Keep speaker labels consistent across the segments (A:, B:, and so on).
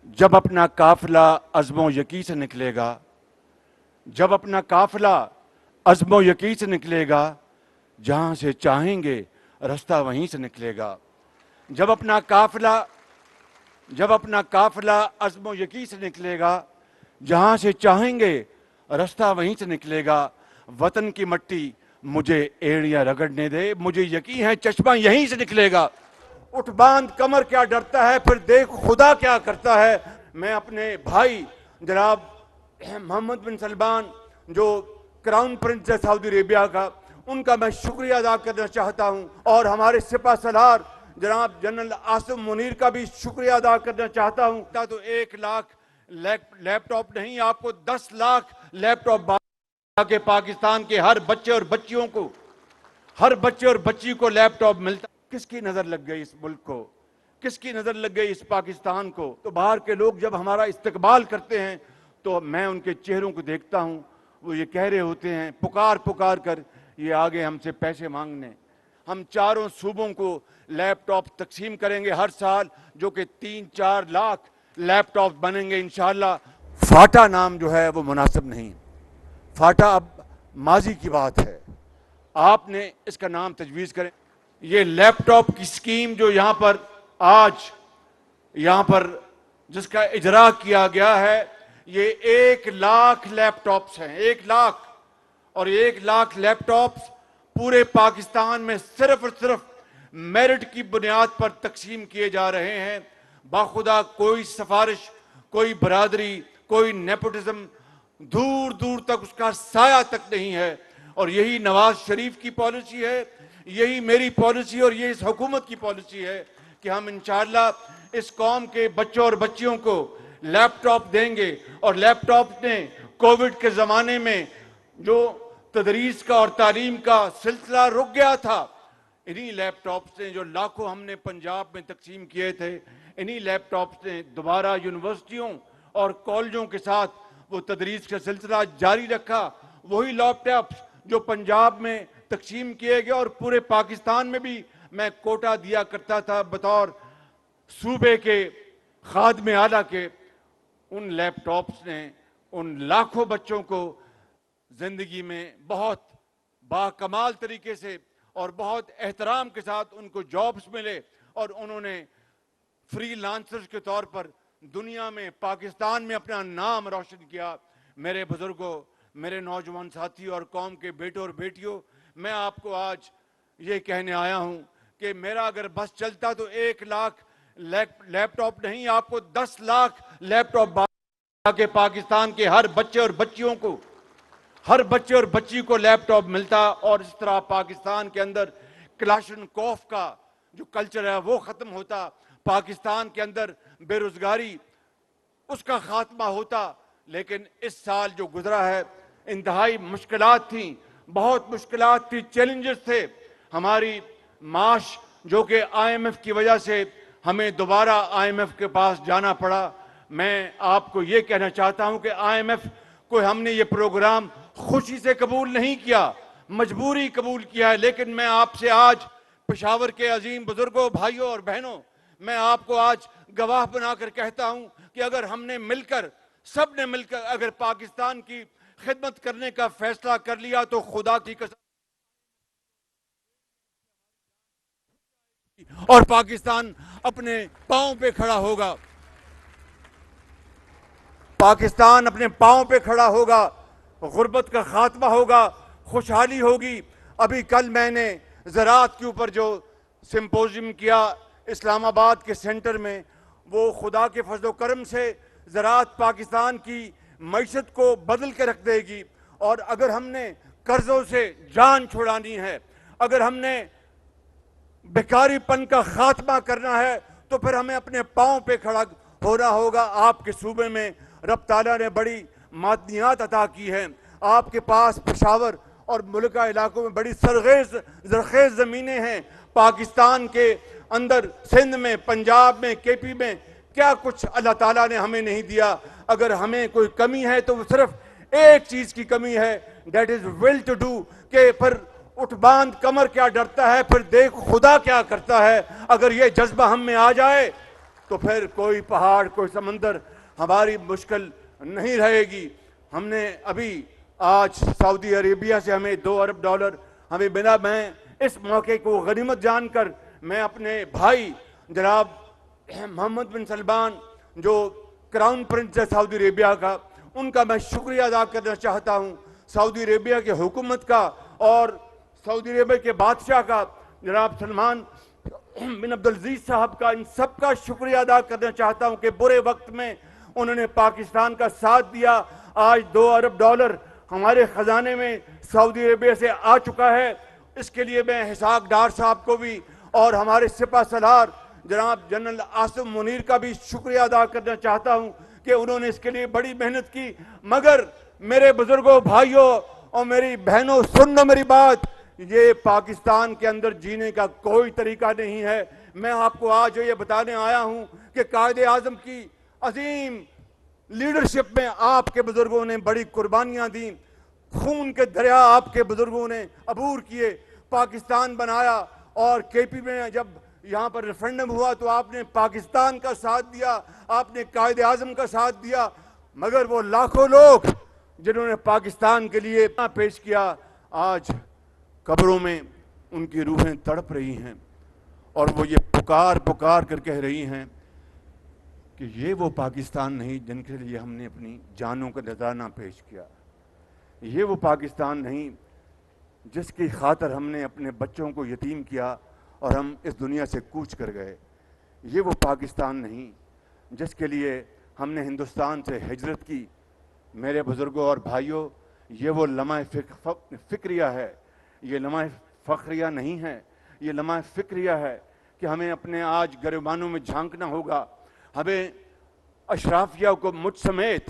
A: जब अपना काफिला अज़्म यकी से निकलेगा, जब अपना काफिला अज़्म यकी से निकलेगा, जहां से चाहेंगे रास्ता वहीं से निकलेगा। जब अपना काफिला अज़्म यकी से निकलेगा, जहां से चाहेंगे रास्ता वहीं से निकलेगा। वतन की मट्टी मुझे एड़ियां रगड़ने दे, मुझे यकीन है चश्मा यहीं से निकलेगा। उठ बांध कमर क्या डरता है, फिर देख खुदा क्या करता है। मैं अपने भाई जनाब मोहम्मद बिन सलमान जो क्राउन प्रिंस है सऊदी अरेबिया का, उनका मैं शुक्रिया अदा करना चाहता हूं, और हमारे सिपा सलार जनाब जनरल आसिम मुनीर का भी शुक्रिया अदा करना चाहता हूं। तो 1 लाख लैपटॉप नहीं, आपको 10 लाख लैपटॉप के पाकिस्तान के हर बच्चे और बच्चियों को, हर बच्चे और बच्ची को लैपटॉप मिलता। किसकी नजर लग गई इस मुल्क को, किसकी नजर लग गई इस पाकिस्तान को? तो बाहर के लोग जब हमारा इस्तकबाल करते हैं तो मैं उनके चेहरों को देखता हूं, वो ये कह रहे होते हैं पुकार पुकार कर, ये आगे हमसे पैसे मांगने। हम चारों सूबों को लैपटॉप तकसीम करेंगे हर साल, जो कि 3-4 लाख लैपटॉप बनेंगे इंशाअल्लाह। फाटा नाम जो है वो मुनासिब नहीं, फाटा अब माजी की बात है, आपने इसका नाम तजवीज़ करें। ये लैपटॉप की स्कीम जो यहाँ पर जिसका इजरा किया गया है, ये 1 लाख लैपटॉप्स हैं, 1 लाख। और 1 लाख लैपटॉप्स पूरे पाकिस्तान में सिर्फ और सिर्फ मेरिट की बुनियाद पर तकसीम किए जा रहे हैं। बाखुदा कोई सिफारिश, कोई बरादरी, कोई नेपोटिज्म, दूर दूर तक उसका साया तक नहीं है। और यही नवाज शरीफ की पॉलिसी है, यही मेरी पॉलिसी और ये इस हुकूमत की पॉलिसी है कि हम इंशाअल्लाह इस कौम के बच्चों और बच्चियों को लैपटॉप देंगे। और लैपटॉप ने कोविड के ज़माने में जो तदरीस का और तालीम का सिलसिला रुक गया था, इन्हीं लैपटॉप्स ने, जो लाखों हमने पंजाब में तकसीम किए थे, इन्हीं लैपटॉप्स ने दोबारा यूनिवर्सिटियों और कॉलेजों के साथ वो तदरीस का सिलसिला जारी रखा। वही लैपटॉप्स जो पंजाब में तकसीम किए गए और पूरे पाकिस्तान में भी मैं कोटा दिया करता था बतौर सूबे के खादमे आला के, उन लैपटॉप्स ने उन लाखों बच्चों को जिंदगी में बहुत बाकमाल तरीके से और बहुत एहतराम के साथ उनको जॉब्स मिले, और उन्होंने फ्रीलांसर्स के तौर पर दुनिया में, पाकिस्तान में अपना नाम रोशन किया। मेरे बुजुर्गों, मेरे नौजवान साथी और कौम के बेटों और बेटियों, मैं आपको आज ये कहने आया हूं कि मेरा अगर बस चलता तो 1 लाख लैपटॉप नहीं, आपको 10 लाख लैपटॉप के पाकिस्तान के हर बच्चे और बच्चियों को, हर बच्चे और बच्ची को लैपटॉप मिलता। और इस तरह पाकिस्तान के अंदर क्लाशनकोफ का जो कल्चर है वो खत्म होता, पाकिस्तान के अंदर बेरोजगारी उसका खात्मा होता। लेकिन इस साल जो गुजरा है, इंतहाई मुश्किलात थी, बहुत मुश्किलात थी, चैलेंजेस थे। हमारी माश जो कि IMF की वजह से हमें दोबारा IMF के पास जाना पड़ा। मैं आपको ये कहना चाहता हूं कि IMF को हमने ये प्रोग्राम खुशी से कबूल नहीं किया, मजबूरी कबूल किया है। लेकिन मैं आपसे आज पेशावर के अजीम बुजुर्गों, भाइयों और बहनों, मैं आपको आज गवाह बनाकर कहता हूं कि अगर हमने मिलकर, सब ने मिलकर अगर पाकिस्तान की खिदमत करने का फैसला कर लिया तो खुदा की कसम, और पाकिस्तान अपने पांव पे खड़ा होगा, पाकिस्तान अपने पांव पे खड़ा होगा, गुर्बत का खात्मा होगा, खुशहाली होगी। अभी कल मैंने ज़राअत के ऊपर जो सिंपोजियम किया इस्लामाबाद के सेंटर में, वो खुदा के फजल करम से ज़राअत पाकिस्तान की मईशत को बदल के रख देगी। और अगर हमने कर्जों से जान छुड़ानी है, अगर हमने बेकारीपन का खात्मा करना है, तो फिर हमें अपने पांव पे खड़ा होना होगा। आपके सूबे में रब ताला ने बड़ी मादनियात अता की है, आपके पास पेशावर और मुल्का इलाकों में बड़ी ज़रखेज़ ज़मीनें हैं। पाकिस्तान के अंदर सिंध में, पंजाब में, KP में क्या कुछ अल्लाह ताला ने हमें नहीं दिया। अगर हमें कोई कमी है तो वो सिर्फ एक चीज़ की कमी है, that is will to do. कि फिर उठ बांध कमर क्या डरता है, फिर देख खुदा क्या करता है। अगर ये जज्बा हम में आ जाए तो फिर कोई पहाड़, कोई समंदर हमारी मुश्किल नहीं रहेगी। हमने अभी आज सऊदी अरेबिया से हमें $2 अरब हमें मिला। मैं इस मौके को गनीमत जानकर मैं अपने भाई जनाब मोहम्मद बिन सलमान जो क्राउन प्रिंस है सऊदी अरेबिया का, उनका मैं शुक्रिया अदा करना चाहता हूं। सऊदी अरेबिया की हुकूमत का और सऊदी अरेबिया के बादशाह का जनाब सलमान बिन अब्दुल अजीज साहब का, इन सब का शुक्रिया अदा करना चाहता हूं कि बुरे वक्त में उन्होंने पाकिस्तान का साथ दिया। आज $2 अरब हमारे खजाने में सऊदी अरेबिया से आ चुका है। इसके लिए मैं हिसाक डार साहब को भी और हमारे सिपा सलार जनाब जनरल आसिम मुनीर का भी शुक्रिया अदा करना चाहता हूं कि उन्होंने इसके लिए बड़ी मेहनत की। मगर मेरे बुजुर्गों, भाइयों और मेरी बहनों, सुन लो मेरी बात, ये पाकिस्तान के अंदर जीने का कोई तरीका नहीं है। मैं आपको आज ये बताने आया हूं कि कायदे आजम की अजीम लीडरशिप में आपके बुजुर्गों ने बड़ी कुर्बानियां दी, खून के दरिया आपके बुजुर्गों ने अबूर किए, पाकिस्तान बनाया। और केपी में जब यहाँ पर रेफरेंडम हुआ तो आपने पाकिस्तान का साथ दिया, आपने कायदे आजम का साथ दिया। मगर वो लाखों लोग जिन्होंने पाकिस्तान के लिए पेश किया, आज कब्रों में उनकी रूहें तड़प रही हैं और वो ये पुकार पुकार कर कह रही हैं कि ये वो पाकिस्तान नहीं जिनके लिए हमने अपनी जानों का नजराना पेश किया। ये वो पाकिस्तान नहीं जिसकी खातर हमने अपने बच्चों को यतीम किया और हम इस दुनिया से कूच कर गए। ये वो पाकिस्तान नहीं जिसके लिए हमने हिंदुस्तान से हिजरत की। मेरे बुजुर्गों और भाइयों, ये वो लम्हा फिक्रिया है, ये लम्हा फखरिया नहीं है, ये लम्हा फिक्रिया है कि हमें अपने आज गिरबानों में झांकना होगा। हमें अशराफिया को, मुझ समेत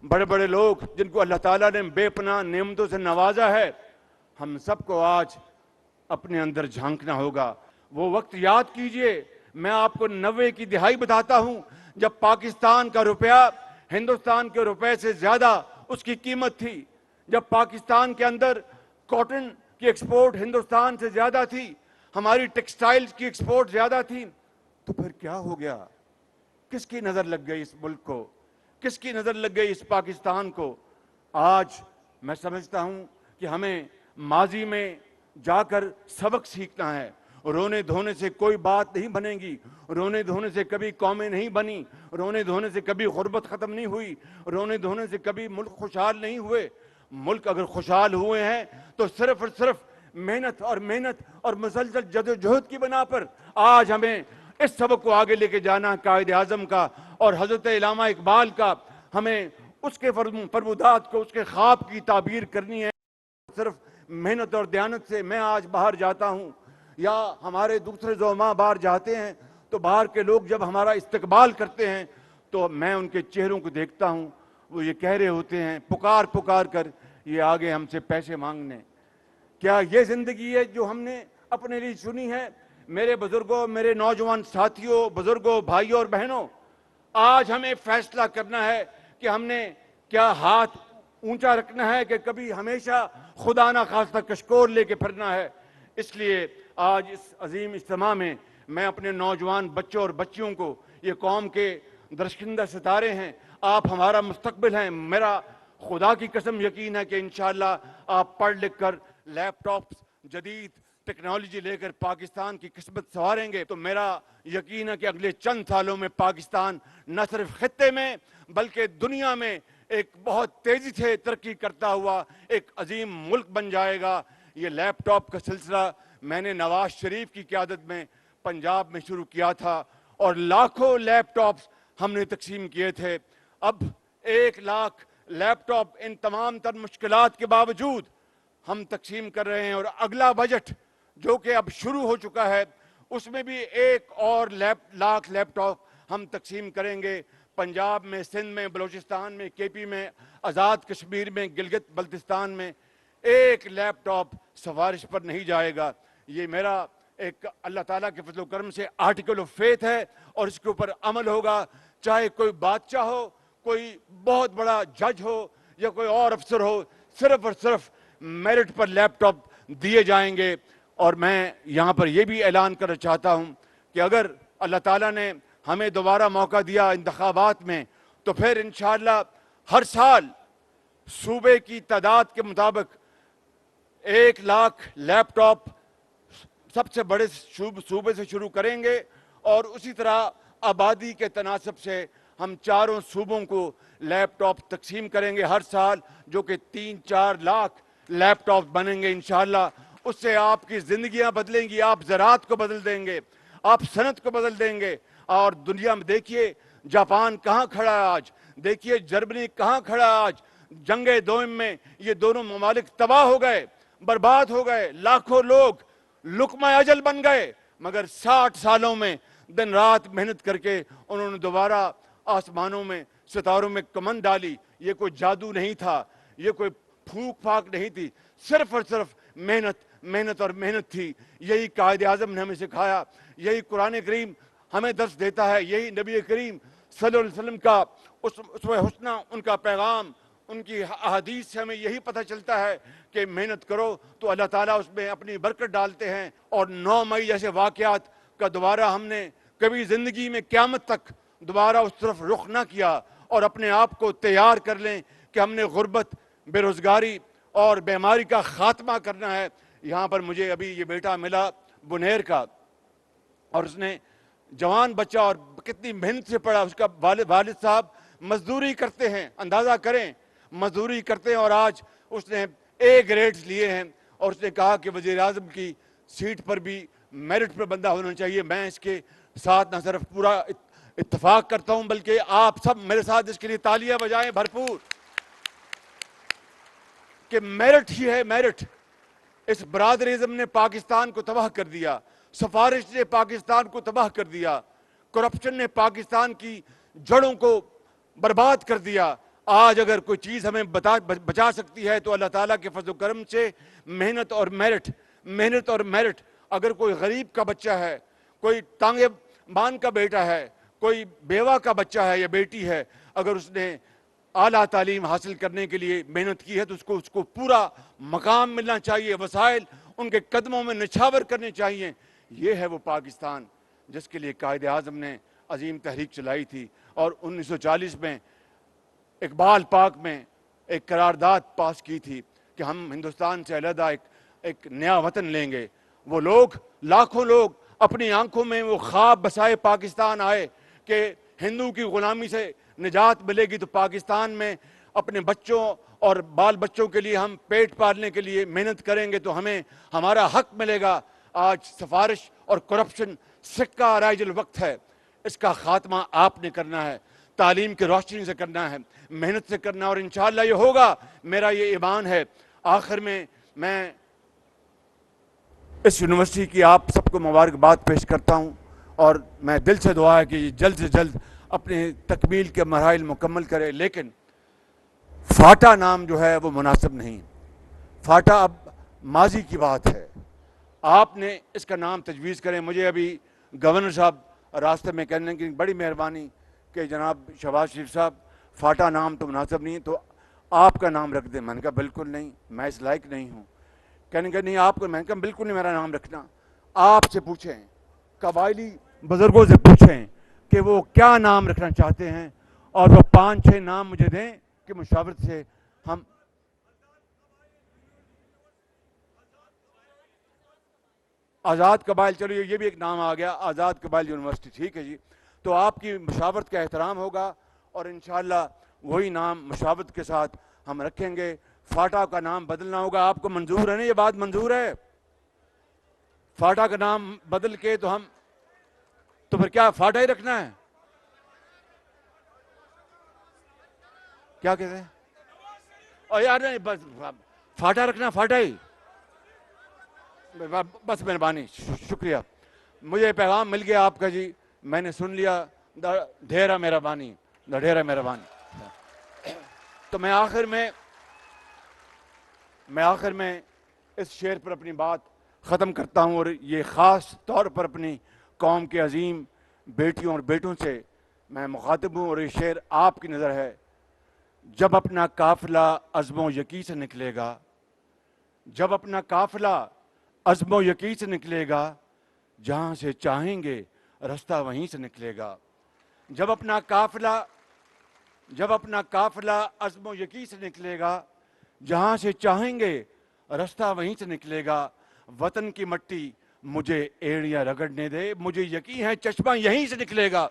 A: बड़े बड़े लोग जिनको अल्लाह ताला ने बेपनाह नेमतों से नवाजा है, हम सबको आज अपने अंदर झांकना होगा। वो वक्त याद कीजिए, मैं आपको 90 की दिहाई बताता हूं जब पाकिस्तान का रुपया हिंदुस्तान के रुपए से ज्यादा उसकी कीमत थी, जब पाकिस्तान के अंदर कॉटन की एक्सपोर्ट हिंदुस्तान से ज्यादा थी, हमारी टेक्सटाइल्स की एक्सपोर्ट ज्यादा थी। तो फिर क्या हो गया? किसकी नजर लग गई इस मुल्क को? किसकी नजर लग गई इस पाकिस्तान को? आज मैं समझता हूं कि हमें माजी में जाकर सबक सीखना है। रोने धोने से कोई बात नहीं बनेगी, रोने धोने से कभी कौमें नहीं बनी, रोने धोने से कभी गुर्बत खत्म नहीं हुई, रोने धोने से कभी मुल्क खुशहाल नहीं हुए। मुल्क अगर खुशहाल हुए हैं तो सिर्फ और सिर्फ मेहनत और मुसलसल जदोजहद की बना पर। आज हमें इस सबक को आगे लेके जाना है कायदे आजम का और हजरत इल्लामा इकबाल का। हमें उसके फरमुदात को, उसके ख्वाब की ताबीर करनी है। सिर्फ मेहनत और दयानत से मैं आज बाहर जाता हूं या हमारे दूसरे ज़ोमा बाहर जाते हैं तो बाहर के लोग जब हमारा इस्तकबाल करते हैं तो मैं उनके चेहरों को देखता हूं, वो ये कह रहे होते हैं पुकार पुकार कर ये आगे हमसे पैसे मांगने। क्या ये जिंदगी है जो हमने अपने लिए चुनी है? मेरे बुजुर्गों, मेरे नौजवान साथियों, बुजुर्गों, भाइयों और बहनों, आज हमें फैसला करना है कि हमने क्या हाथ ऊंचा रखना है कि कभी हमेशा खुदा ना खास्ता कशकोर लेके फिरना है। इसलिए आज इस अजीम इज्तिमा में मैं अपने नौजवान बच्चों और बच्चियों को, ये कौम के दरशिंदा सितारे हैं, आप हमारा मुस्तकबिल हैं। मेरा खुदा की कसम यकीन है कि इंशाअल्लाह आप पढ़ लिख कर लैपटॉप्स, जदीद टेक्नोलॉजी लेकर पाकिस्तान की किस्मत संवारेंगे। तो मेरा यकीन है कि अगले चंद सालों में पाकिस्तान न सिर्फ खित्ते में बल्कि दुनिया में एक बहुत तेजी से तरक्की करता हुआ एक अजीम मुल्क बन जाएगा। ये लैपटॉप का सिलसिला मैंने नवाज शरीफ की क़यादत में पंजाब में शुरू किया था और लाखों लैपटॉप्स हमने तकसीम किए थे। अब 1 लाख लैपटॉप इन तमाम तर मुश्किलात के बावजूद हम तकसीम कर रहे हैं और अगला बजट जो कि अब शुरू हो चुका है उसमें भी 1 और लाख लैपटॉप हम तकसीम करेंगे। पंजाब में, सिंध में, बलूचिस्तान में, केपी में, आज़ाद कश्मीर में, गिलगित बल्तिस्तान में 1 लैपटॉप सफारिश पर नहीं जाएगा। ये मेरा एक अल्लाह ताला के फजल करम से आर्टिकल ऑफ फेथ है और इसके ऊपर अमल होगा। चाहे कोई बादशाह हो, कोई बहुत बड़ा जज हो या कोई और अफसर हो, सिर्फ और सिर्फ मेरिट पर लैपटॉप दिए जाएंगे। और मैं यहाँ पर यह भी ऐलान करना चाहता हूँ कि अगर अल्लाह ताला ने ہمیں دوبارہ موقع دیا انتخابات میں تو پھر انشاءاللہ ہر سال صوبے کی تعداد کے مطابق 1,00,000 لیپ ٹاپ سب سے بڑے صوبے سے شروع کریں گے، اور اسی طرح آبادی کے تناسب سے ہم چاروں صوبوں کو لیپ ٹاپ تقسیم کریں گے ہر سال، جو کہ 3-4 لاکھ لیپ ٹاپ بنیں گے انشاءاللہ۔ اس سے آپ کی زندگیاں بدلیں گی، آپ زراعت کو بدل دیں گے، آپ صنعت کو بدل دیں گے۔ اور دنیا میں دیکھیے جاپان کہاں کھڑا ہے آج، دیکھیے جرمنی کہاں کھڑا ہے آج۔ جنگ دوئم میں یہ دونوں ممالک تباہ ہو گئے، برباد ہو گئے، لاکھوں لوگ لقمہ اجل بن گئے، مگر 60 سالوں میں دن رات محنت کر کے انہوں نے دوبارہ آسمانوں میں ستاروں میں کمند ڈالی۔ یہ کوئی جادو نہیں تھا، یہ کوئی پھونک پھاک نہیں تھی، صرف اور صرف محنت محنت اور محنت تھی۔ یہی قائد اعظم نے ہمیں سکھایا، یہی قرآن کریم ہمیں درس دیتا ہے، یہی نبی کریم صلی اللہ علیہ وسلم کا اسوہ حسنہ، ان کا پیغام، ان کی احادیث سے ہمیں یہی پتہ چلتا ہے کہ محنت کرو تو اللہ تعالیٰ اس میں اپنی برکت ڈالتے ہیں۔ اور 9 مئی جیسے واقعات کا دوبارہ ہم نے کبھی زندگی میں قیامت تک دوبارہ اس طرف رخ نہ کیا، اور اپنے آپ کو تیار کر لیں کہ ہم نے غربت، بے روزگاری اور بیماری کا خاتمہ کرنا ہے۔ یہاں پر مجھے ابھی یہ بیٹا ملا بنیر کا، اور اس نے جوان بچہ اور کتنی محنت سے پڑھا، اس کا والد صاحب مزدوری کرتے ہیں، اندازہ کریں مزدوری کرتے ہیں، اور آج اس نے اے گریڈز لیے ہیں، اور اس نے کہا کہ وزیر اعظم کی سیٹ پر بھی میرٹ پر بندہ ہونا چاہیے۔ میں اس کے ساتھ نہ صرف پورا اتفاق کرتا ہوں بلکہ آپ سب میرے ساتھ اس کے لیے تالیاں بجائیں بھرپور، کہ میرٹ ہی ہے میرٹ۔ اس برادریزم نے پاکستان کو تباہ کر دیا، سفارش نے پاکستان کو تباہ کر دیا، کرپشن نے پاکستان کی جڑوں کو برباد کر دیا۔ آج اگر کوئی چیز ہمیں بچا سکتی ہے تو اللہ تعالیٰ کے فضل و کرم سے محنت اور میرٹ، محنت اور میرٹ۔ اگر کوئی غریب کا بچہ ہے، کوئی تانگے مان کا بیٹا ہے، کوئی بیوہ کا بچہ ہے یا بیٹی ہے، اگر اس نے اعلیٰ تعلیم حاصل کرنے کے لیے محنت کی ہے تو اس کو پورا مقام ملنا چاہیے، وسائل ان کے قدموں میں نچھاور کرنے چاہیے۔ یہ ہے وہ پاکستان جس کے لیے قائد اعظم نے عظیم تحریک چلائی تھی، اور 1940 میں اقبال پاک میں ایک قرارداد پاس کی تھی کہ ہم ہندوستان سے علیحدہ ایک نیا وطن لیں گے۔ وہ لوگ، لاکھوں لوگ اپنی آنکھوں میں وہ خواب بسائے پاکستان آئے کہ ہندو کی غلامی سے نجات ملے گی تو پاکستان میں اپنے بچوں اور بال بچوں کے لیے ہم پیٹ پالنے کے لیے محنت کریں گے تو ہمیں ہمارا حق ملے گا۔ آج سفارش اور کرپشن سکہ رائج الوقت ہے، اس کا خاتمہ آپ نے کرنا ہے، تعلیم کی روشنی سے کرنا ہے، محنت سے کرنا ہے، اور انشاءاللہ یہ ہوگا، میرا یہ ایمان ہے۔ آخر میں اس یونیورسٹی کی آپ سب کو مبارکباد پیش کرتا ہوں، اور میں دل سے دعا ہے کہ یہ جلد سے جلد اپنے تکمیل کے مراحل مکمل کرے۔ لیکن فاٹا نام جو ہے وہ مناسب نہیں، فاٹا اب ماضی کی بات ہے، آپ نے اس کا نام تجویز کریں۔ مجھے ابھی گورنر صاحب راستے میں کہنے کی بڑی مہربانی کہ جناب شہباز شریف صاحب فاٹا نام تو مناسب نہیں ہے تو آپ کا نام رکھ دیں۔ میں نے کہا بالکل نہیں، میں اس لائق نہیں ہوں۔ کہنے کہ نہیں آپ کو، میں نے کہا بالکل نہیں میرا نام رکھنا، آپ سے پوچھیں، قبائلی بزرگوں سے پوچھیں کہ وہ کیا نام رکھنا چاہتے ہیں، اور وہ 5-6 نام مجھے دیں کہ مشاورت سے ہم آزاد قبائل، چلو یہ بھی ایک نام آ گیا، آزاد قبائل یونیورسٹی، ٹھیک ہے جی۔ تو آپ کی مشاورت کا احترام ہوگا، اور انشاءاللہ وہی نام مشاورت کے ساتھ ہم رکھیں گے۔ فاٹا کا نام بدلنا ہوگا، آپ کو منظور ہے نا؟ یہ بات منظور ہے؟ فاٹا کا نام بدل کے تو پھر کیا فاٹا ہی رکھنا ہے؟ کیا کہتے ہیں؟ اور یار نہیں، بس فاٹا رکھنا، فاٹا ہی، بس مہربانی، شکریہ، مجھے پیغام مل گیا آپ کا جی، میں نے سن لیا، ڈھیرا مہربانی، ڈھیرا مہربانی۔ تو میں آخر میں اس شعر پر اپنی بات ختم کرتا ہوں، اور یہ خاص طور پر اپنی قوم کے عظیم بیٹیوں اور بیٹوں سے میں مخاطب ہوں، اور یہ شعر آپ کی نظر ہے۔ جب اپنا قافلہ عزم و یقین سے نکلے گا، جب اپنا قافلہ عزم و یقین سے نکلے گا، جہاں سے چاہیں گے رستہ وہیں سے نکلے گا۔ जब अपना काफिला अज़्म यकीन से निकलेगा, जहां से चाहेंगे रास्ता वहीं से निकलेगा। वतन की मट्टी मुझे एड़ियां रगड़ने दे, मुझे यकीन है चश्मा यहीं से निकलेगा।